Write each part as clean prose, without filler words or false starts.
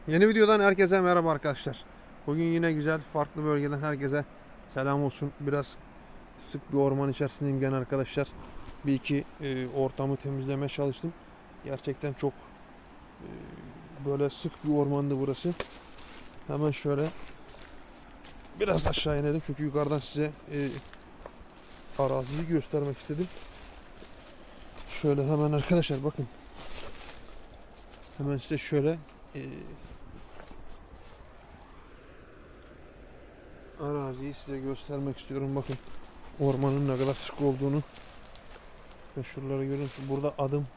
Yeni videodan herkese merhaba arkadaşlar. Bugün yine güzel, farklı bölgeden herkese selam olsun. Biraz sık bir orman içerisindeyim gene arkadaşlar. Bir iki ortamı temizlemeye çalıştım. Gerçekten çok böyle sık bir ormandı burası. Hemen şöyle biraz aşağı inelim çünkü yukarıdan size araziyi göstermek istedim. Şöyle hemen arkadaşlar bakın. Hemen size şöyle araziyi size göstermek istiyorum. Bakın ormanın ne kadar sık olduğunu. Ve şuraları görüyor musunuz? Burada adım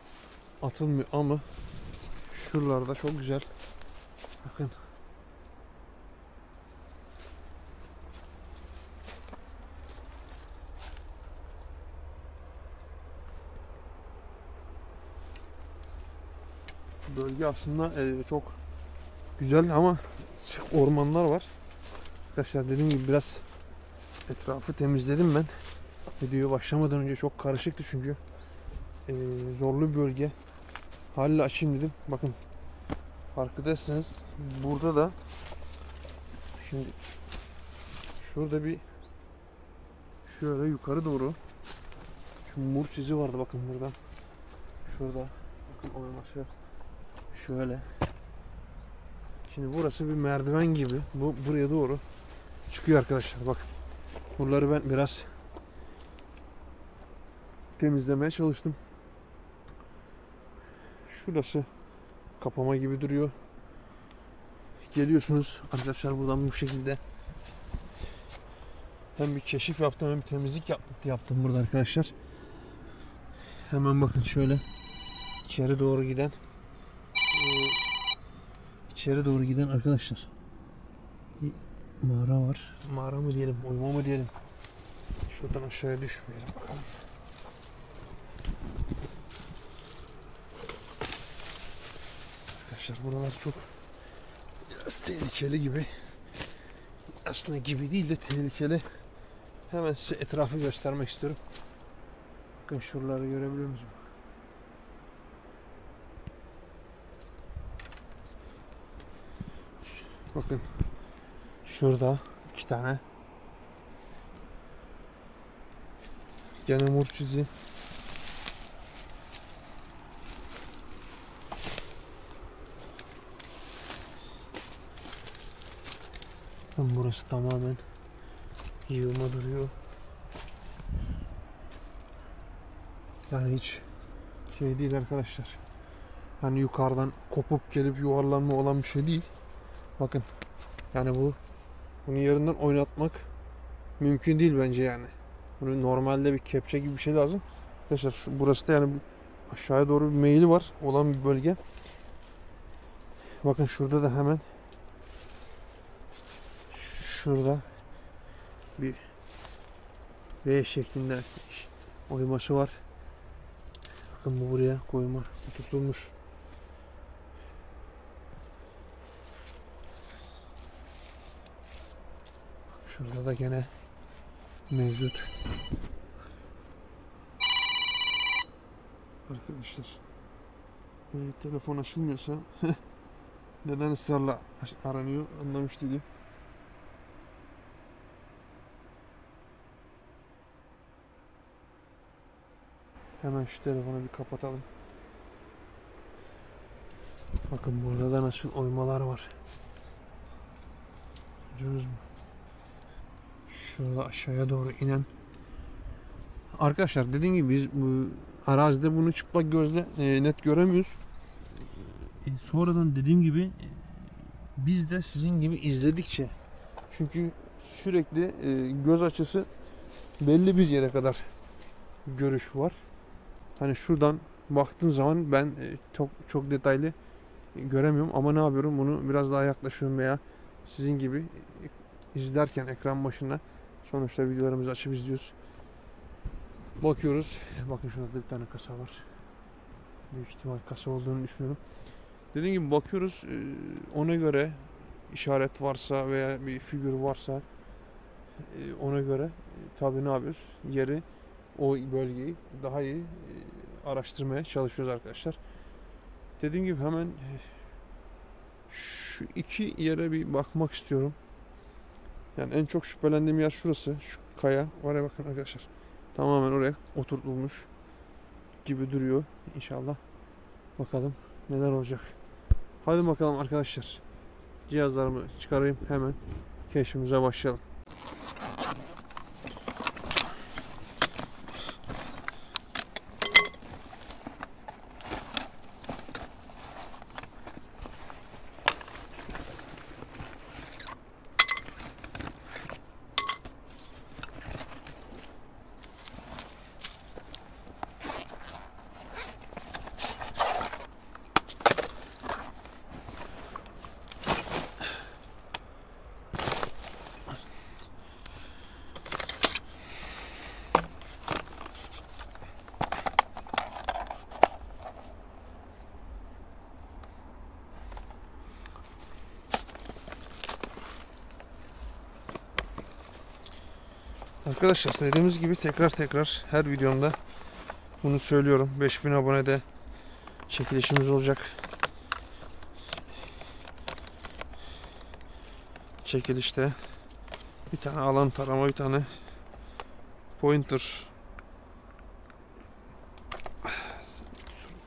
atılmıyor ama şuralarda çok güzel. Bakın. Bölge aslında çok güzel ama sık ormanlar var. Arkadaşlar dediğim gibi biraz etrafı temizledim ben. Videoya başlamadan önce çok karışıktı çünkü. Zorlu bir bölge. Haliyle açayım dedim. Bakın farkındaysanız burada da şimdi şurada bir şöyle yukarı doğru şu mur çizi vardı bakın burada. Şurada bakın oyması şöyle. Şimdi burası bir merdiven gibi. Bu buraya doğru çıkıyor arkadaşlar. Bakın. Buraları ben biraz temizlemeye çalıştım. Şurası kapama gibi duruyor. Geliyorsunuz arkadaşlar buradan bu şekilde hem bir keşif yaptım hem bir temizlik yaptım burada arkadaşlar. Hemen bakın şöyle içeri doğru giden arkadaşlar bir mağara var. Mağara mı diyelim, oyma mı diyelim. Şuradan aşağıya düşmeyelim bakalım. Arkadaşlar buralar çok biraz tehlikeli gibi. Aslında gibi değil de tehlikeli. Hemen size etrafı göstermek istiyorum. Bakın şuraları görebiliyor musunuz? Bakın şurada iki tane gene mur çizi. Bakın burası tamamen yığma duruyor. Yani hiç şey değil arkadaşlar. Hani yukarıdan kopup gelip yuvarlanma olan bir şey değil. Bakın yani bunu yerinden oynatmak mümkün değil bence yani. Bunu normalde bir kepçe gibi bir şey lazım. Arkadaşlar burası da yani aşağıya doğru bir meyili var olan bir bölge. Bakın şurada da hemen şurada bir V şeklinde oyması var. Bakın bu buraya koyma tutulmuş. Şurada da gene mevcut. Arkadaşlar telefon açılmıyorsa neden ısrarla aranıyor anlamış değilim. Hemen şu telefonu bir kapatalım. Bakın burada da nasıl oymalar var. Görüyorsunuz mu? Şurada aşağıya doğru inen. Arkadaşlar dediğim gibi biz bu arazide bunu çıplak gözle net göremiyoruz. Sonradan dediğim gibi biz de sizin gibi izledikçe çünkü sürekli göz açısı belli bir yere kadar görüş var. Hani şuradan baktığım zaman ben çok detaylı göremiyorum ama ne yapıyorum? Bunu biraz daha yaklaşıyorum veya sizin gibi izlerken ekran başında sonuçta videolarımızı açıp izliyoruz. Bakıyoruz. Bakın şurada bir tane kasa var. Büyük ihtimal kasa olduğunu düşünüyorum. Dediğim gibi bakıyoruz. Ona göre işaret varsa veya bir figür varsa ona göre tabii ne yapıyoruz? Yeri, o bölgeyi daha iyi araştırmaya çalışıyoruz arkadaşlar. Dediğim gibi hemen şu iki yere bir bakmak istiyorum. Yani en çok şüphelendiğim yer şurası. Şu kaya. Oraya bakın arkadaşlar. Tamamen oraya oturtulmuş gibi duruyor. İnşallah. Bakalım neler olacak. Hadi bakalım arkadaşlar. Cihazlarımı çıkarayım, hemen keşfimize başlayalım. Arkadaşlar dediğimiz gibi tekrar her videomda bunu söylüyorum. 5000 abonede çekilişimiz olacak. Çekilişte bir tane alan tarama, bir tane pointer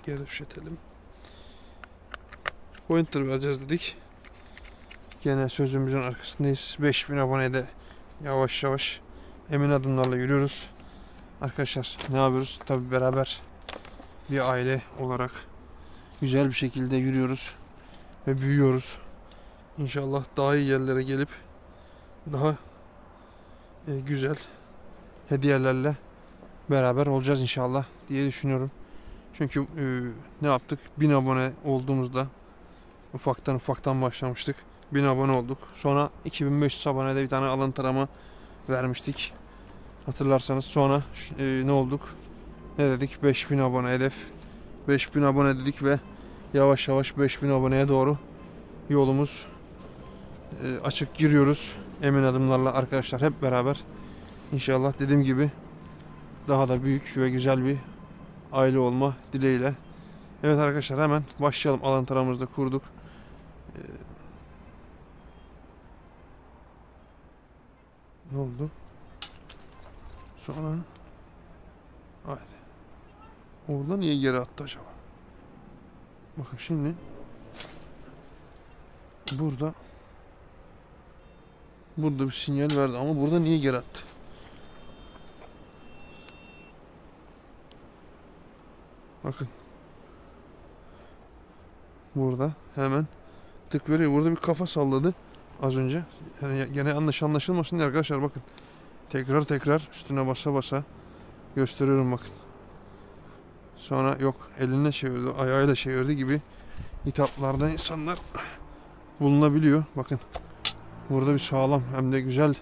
gevşetelim. Pointer vereceğiz dedik. Gene sözümüzün arkasındayız. 5000 abonede yavaş yavaş emin adımlarla yürüyoruz. Arkadaşlar ne yapıyoruz? Tabii beraber bir aile olarak güzel bir şekilde yürüyoruz ve büyüyoruz. İnşallah daha iyi yerlere gelip daha güzel hediyelerle beraber olacağız inşallah diye düşünüyorum. Çünkü ne yaptık? 1000 abone olduğumuzda ufaktan başlamıştık. 1000 abone olduk. Sonra 2500 abonede bir tane alan tarama vermiştik. Hatırlarsanız sonra ne olduk? Ne dedik? 5000 abone hedef. 5000 abone dedik ve yavaş yavaş 5000 aboneye doğru yolumuz açık, giriyoruz. Emin adımlarla arkadaşlar hep beraber. İnşallah dediğim gibi daha da büyük ve güzel bir aile olma dileğiyle. Evet arkadaşlar, hemen başlayalım. Alan taramızı da kurduk. Ne oldu? Sonra haydi. Orada niye geri attı acaba? Bakın şimdi burada bir sinyal verdi ama burada niye geri attı? Bakın. Burada hemen tık veriyor. Burada bir kafa salladı az önce. Yani gene yanlış anlaşılmasın diye arkadaşlar, bakın. Tekrar üstüne basa basa gösteriyorum, bakın. Sonra yok eline çevirdi, ayağıyla çevirdi gibi hitaplarda insanlar bulunabiliyor. Bakın. Burada bir sağlam hem de güzel bir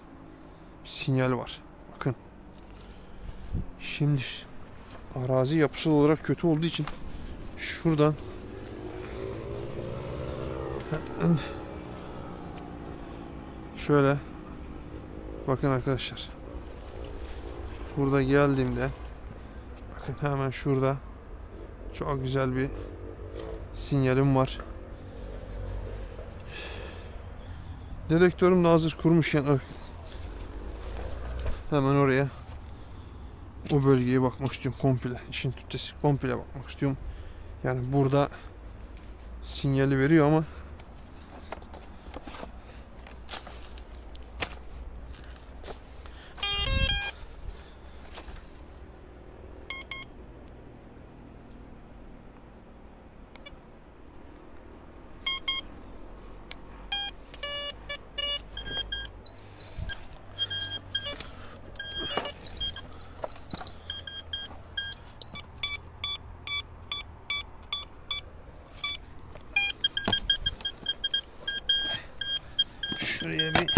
sinyal var. Bakın. Şimdi arazi yapısal olarak kötü olduğu için şuradan şöyle bakın arkadaşlar. Burada geldiğimde bakın hemen şurada çok güzel bir sinyalim var. Dedektörüm de hazır kurmuşken hemen oraya, o bölgeye bakmak istiyorum komple. İşin Türkçesi, komple bakmak istiyorum. Yani burada sinyali veriyor ama şuraya bir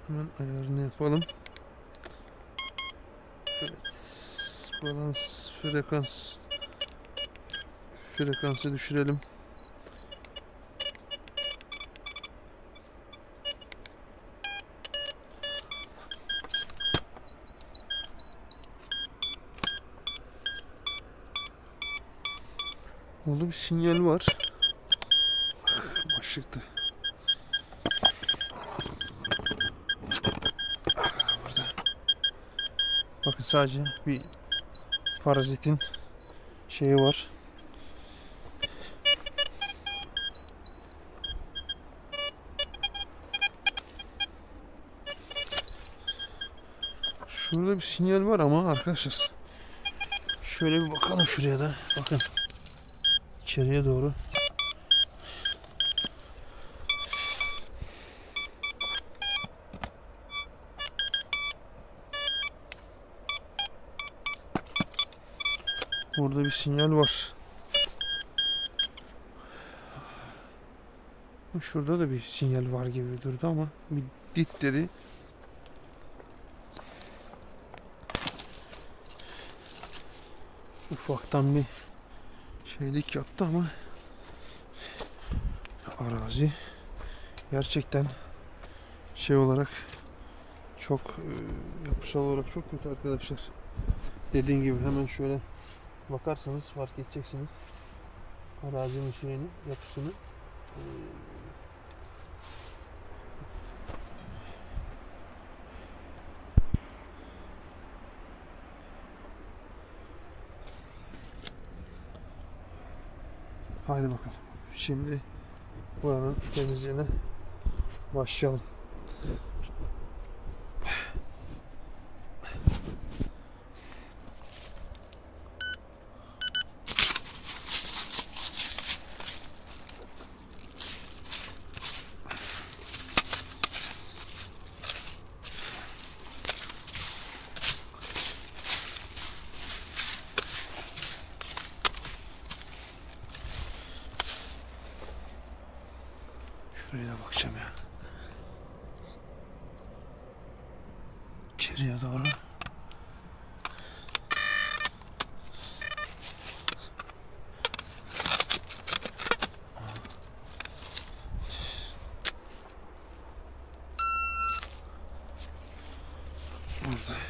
hemen ayarını yapalım. Evet. Balans frekansı düşürelim. Orada bir sinyal var. Başlıkta. Burada. Bakın sadece bir parazitin şeyi var. Şurada bir sinyal var ama arkadaşlar. Şöyle bir bakalım şuraya da. Bakın. İçeriye doğru. Orada bir sinyal var. Şurada da bir sinyal var gibi durdu ama bir dit dedi. Ufaktan bir şeylik yaptı ama arazi gerçekten şey olarak çok yapısal olarak çok kötü arkadaşlar. Dediğim gibi hemen şöyle bakarsanız fark edeceksiniz arazinin şeyini, yapısını. Haydi bakalım. Şimdi buranın temizliğine başlayalım. Şuraya da bakacağım ya. İçeriye doğru. Burada.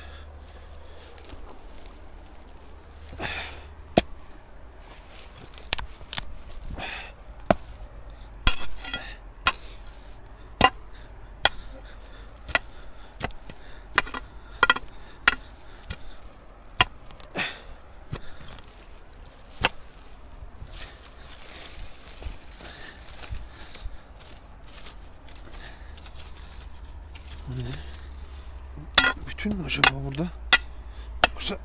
Bütün mü acaba burada? Yoksa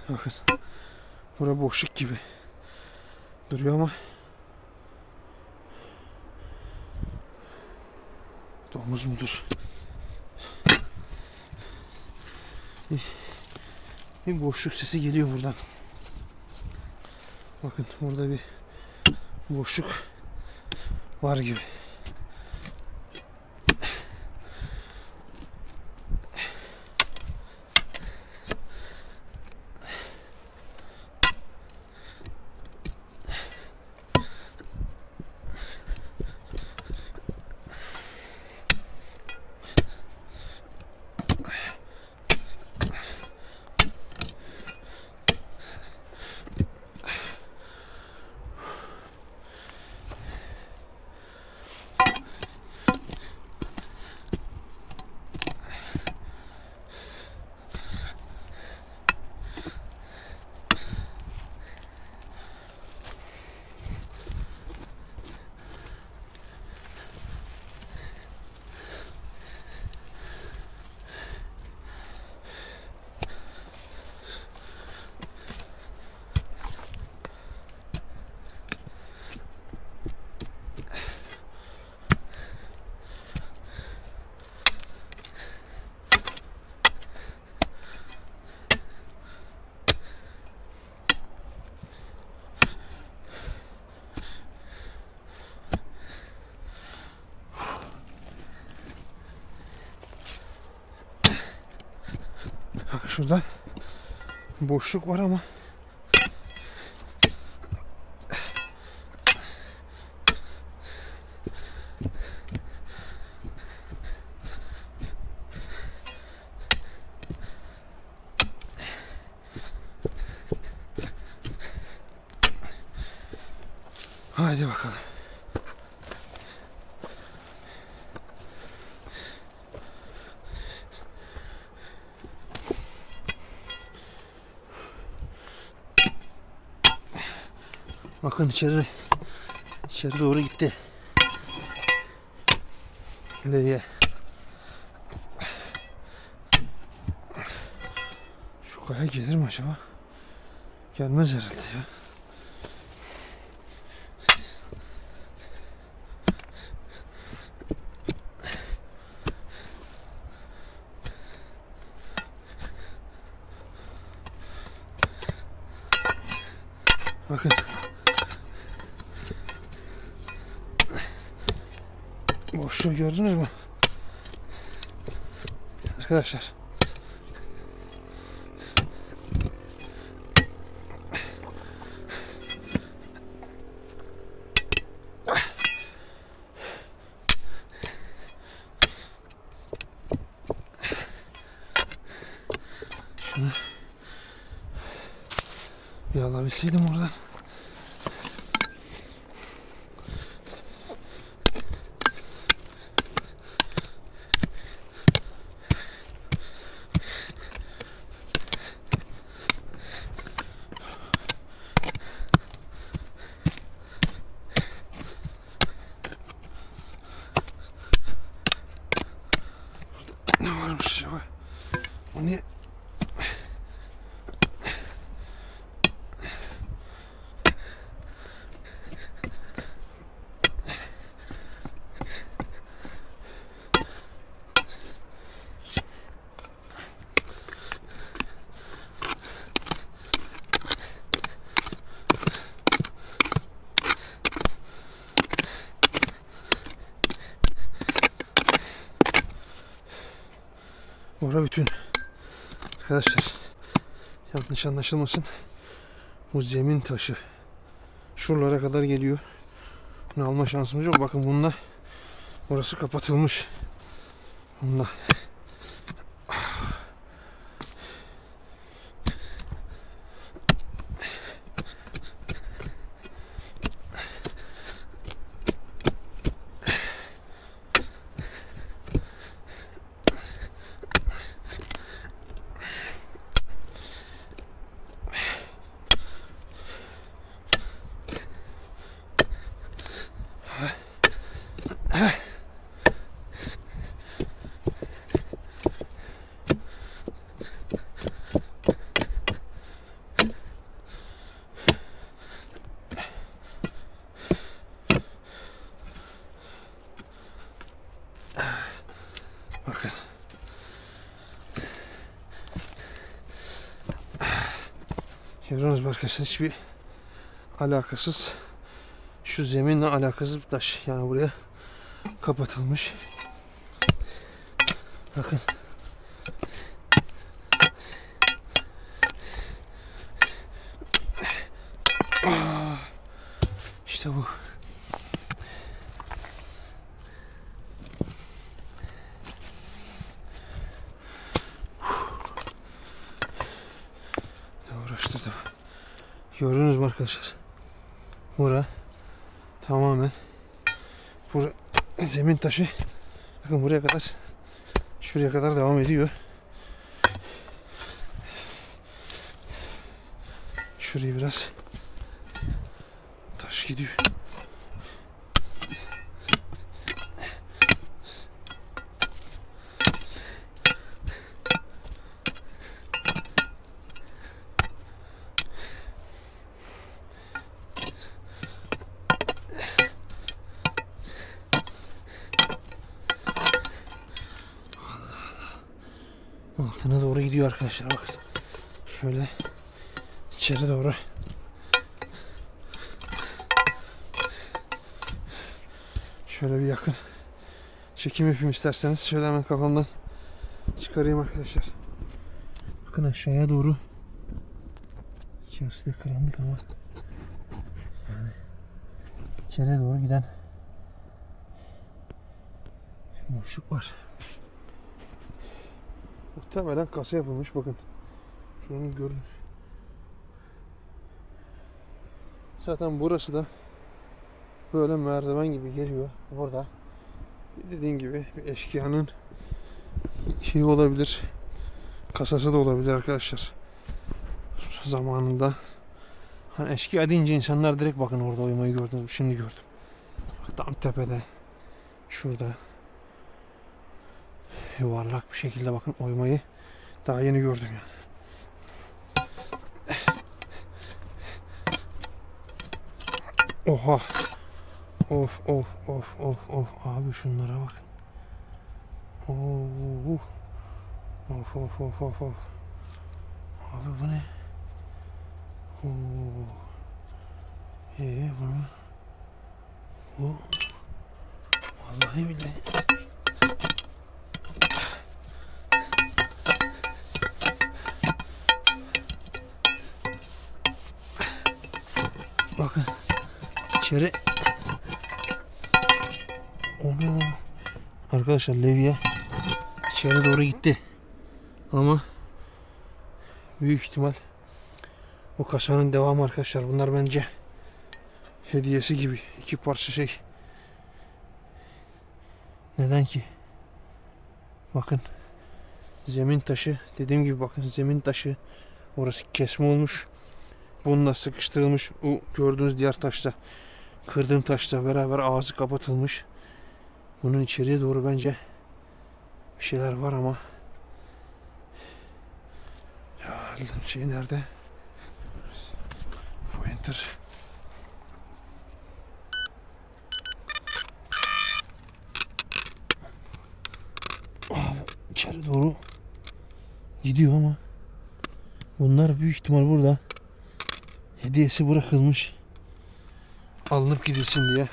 bakın. Bura boşluk gibi duruyor ama domuz mudur? Bir boşluk sesi geliyor buradan. Bakın burada bir boşluk var gibi. Bak şurada boşluk var ama haydi bakalım. Bakın içeri doğru gitti. Leye. Şu kaya gelir mi acaba? Gelmez herhalde ya. Bakın. Boşluğu gördünüz mü? Arkadaşlar. Şunu bir alabilseydim oradan. Ne varmış acaba? O ne? Ora bütün. Arkadaşlar yanlış anlaşılmasın. Bu zemin taşı şuralara kadar geliyor. Bunu alma şansımız yok. Bakın bununla orası kapatılmış. Bununla. Bakın. Görüyorsunuz mu arkadaşlar, hiçbir alakasız, şu zeminle alakasız bir taş. Yani buraya kapatılmış. Bakın. İşte bu. Uğraştırdım. Gördünüz mü arkadaşlar? Bura tamamen zemin taşı. Bakın buraya kadar, şuraya kadar devam ediyor. Şurayı biraz taş gidiyor. Altına doğru gidiyor arkadaşlar, bakın. Şöyle içeri doğru. Şöyle bir yakın çekim yapayım isterseniz. Şöyle hemen kafamdan çıkarayım arkadaşlar. Bakın aşağıya doğru. İçerisi de karanlık ama yani içeriye doğru giden boşluk var. Muhtemelen kasa yapılmış. Bakın. Şunu görün. Zaten burası da böyle merdiven gibi geliyor. Burada dediğim gibi bir eşkıyanın şeyi olabilir. Kasası da olabilir arkadaşlar. Zamanında. Hani eşkıya deyince insanlar direkt bakın orada oymayı gördünüz mü? Şimdi gördüm. Bak tam tepede. Şurada. Yuvarlak bir şekilde bakın oymayı daha yeni gördüm yani. Oha. Of of of of of. Abi şunlara bakın. Oh. Of of of of of. Abi bu ne? Oo. Bunu bu vallahi billahi. Bakın içeri. Onu arkadaşlar levye içeri doğru gitti. Ama büyük ihtimal bu kasanın devamı arkadaşlar. Bunlar bence hediyesi gibi. 2 parça şey. Neden ki? Bakın. Zemin taşı. Dediğim gibi bakın zemin taşı. Orası kesme olmuş. Bununla sıkıştırılmış. O gördüğünüz diğer taşla, kırdığım taşla beraber ağzı kapatılmış. Bunun içeriye doğru bence bir şeyler var ama ya şey nerede? Pointer. İçeri doğru gidiyor ama bunlar büyük ihtimal burada hediyesi bırakılmış, alınıp gidilsin diye.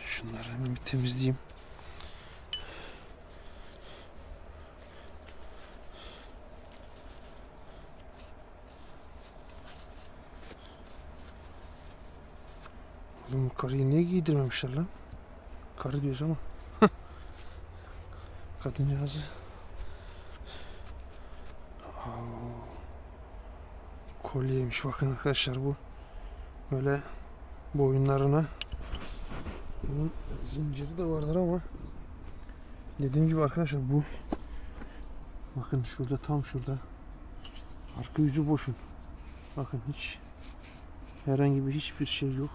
Şunları hemen bir temizleyeyim. Oğlum karıyı niye giydirmemişler lan? Karı diyoruz ama kadıncağızı. Kolyeymiş bakın arkadaşlar bu. Böyle boyunlarına. Bunun zinciri de vardır ama dediğim gibi arkadaşlar bu. Bakın şurada, tam şurada. Arka yüzü boşun. Bakın hiç herhangi bir hiçbir şey yok.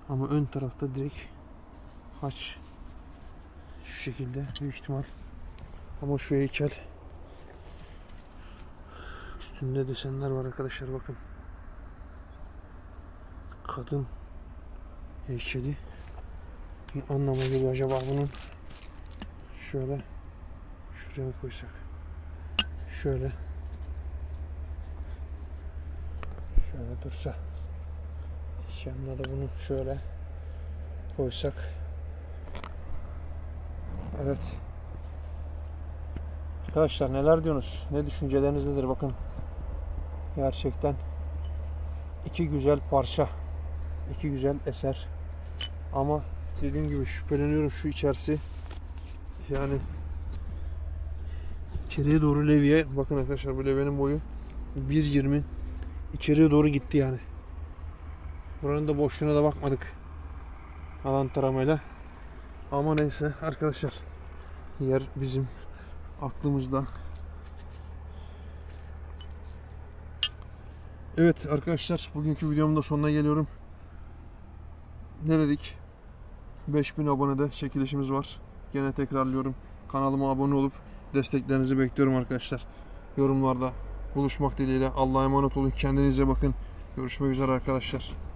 Ama ön tarafta direkt haç. Şu şekilde büyük ihtimal. Ama şu heykel üstünde desenler var arkadaşlar bakın. Kadın heykeli. Ne anlama geliyor acaba bunun? Şöyle şuraya mı koysak? Şöyle dursa. Yanına da bunu şöyle koysak. Evet. Arkadaşlar neler diyorsunuz? Ne düşünceleriniz nedir? Bakın. Gerçekten 2 güzel parça. 2 güzel eser. Ama dediğim gibi şüpheleniyorum şu içerisi. Yani içeriye doğru levye. Bakın arkadaşlar bu levyenin boyu 1.20. İçeriye doğru gitti yani. Buranın da boşluğuna da bakmadık. Alan taramayla. Ama neyse arkadaşlar. Yer bizim aklımızda. Evet arkadaşlar, bugünkü videomun da sonuna geliyorum. Ne dedik? 5000 abonede çekilişimiz var. Gene tekrarlıyorum. Kanalıma abone olup desteklerinizi bekliyorum arkadaşlar. Yorumlarda buluşmak dileğiyle. Allah'a emanet olun. Kendinize bakın. Görüşmek üzere arkadaşlar.